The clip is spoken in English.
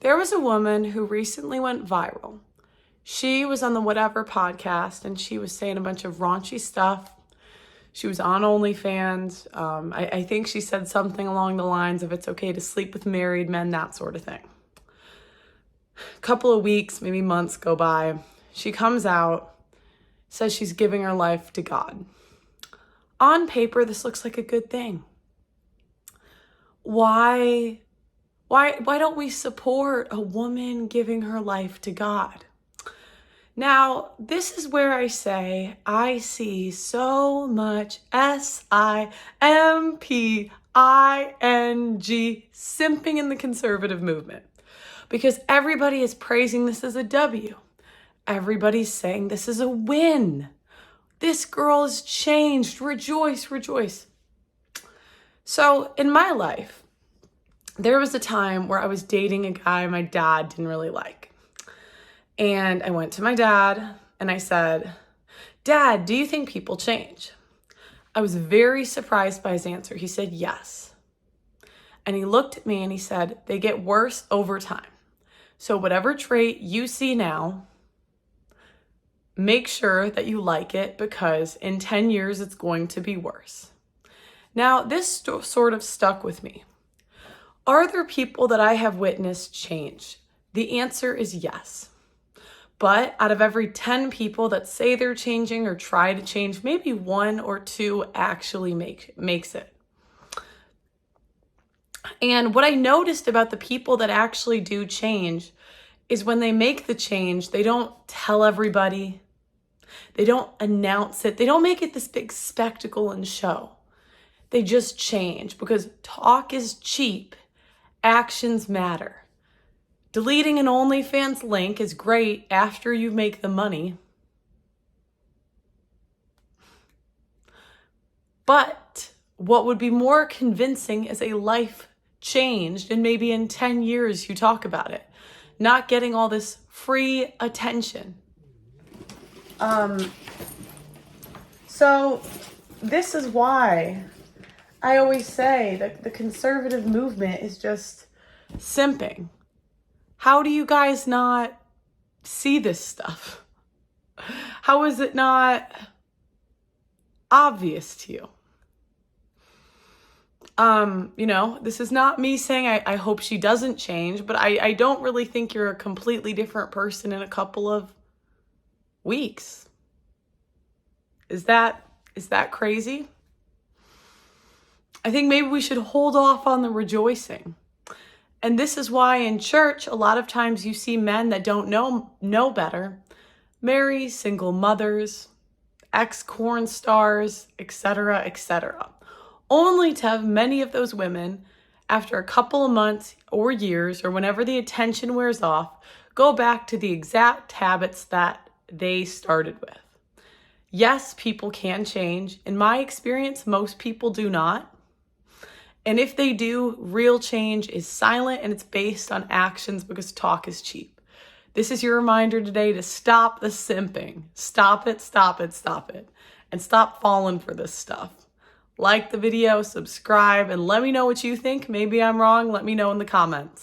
There was a woman who recently went viral. She was on the Whatever podcast and she was saying a bunch of raunchy stuff. She was on OnlyFans. I think she said something along the lines of it's okay to sleep with married men, that sort of thing. A couple of weeks, maybe months go by. She comes out, says she's giving her life to God. On paper, this looks like a good thing. Why don't we support a woman giving her life to God? Now, this is where I say I see so much SIMPING simping in the conservative movement because everybody is praising this as a W. Everybody's saying this is a win. This girl has changed. Rejoice, rejoice. So in my life, there was a time where I was dating a guy my dad didn't really like. And I went to my dad and I said, "Dad, do you think people change?" I was very surprised by his answer. He said, "Yes." And he looked at me and he said, "They get worse over time. So whatever trait you see now, make sure that you like it because in 10 years, it's going to be worse." Now, this sort of stuck with me. Are there people that I have witnessed change? The answer is yes. But out of every 10 people that say they're changing or try to change, maybe 1 or 2 actually makes it. And what I noticed about the people that actually do change is when they make the change, they don't tell everybody. They don't announce it. They don't make it this big spectacle and show. They just change because talk is cheap. Actions matter. Deleting an OnlyFans link is great after you make the money. But what would be more convincing is a life changed and maybe in 10 years you talk about it. Not getting all this free attention. So this is why I always say that the conservative movement is just simping. How do you guys not see this stuff? How is it not obvious to you? This is not me saying I hope she doesn't change, but I don't really think you're a completely different person in a couple of weeks. Is that crazy? I think maybe we should hold off on the rejoicing. And this is why in church, a lot of times you see men that don't know better, marry single mothers, ex-corn stars, etc., etc. Only to have many of those women, after a couple of months or years, or whenever the attention wears off, go back to the exact habits that they started with. Yes, people can change. In my experience, most people do not. And if they do, real change is silent and it's based on actions because talk is cheap. This is your reminder today to stop the simping. Stop it, stop it, stop it. And stop falling for this stuff. Like the video, subscribe, and let me know what you think. Maybe I'm wrong. Let me know in the comments.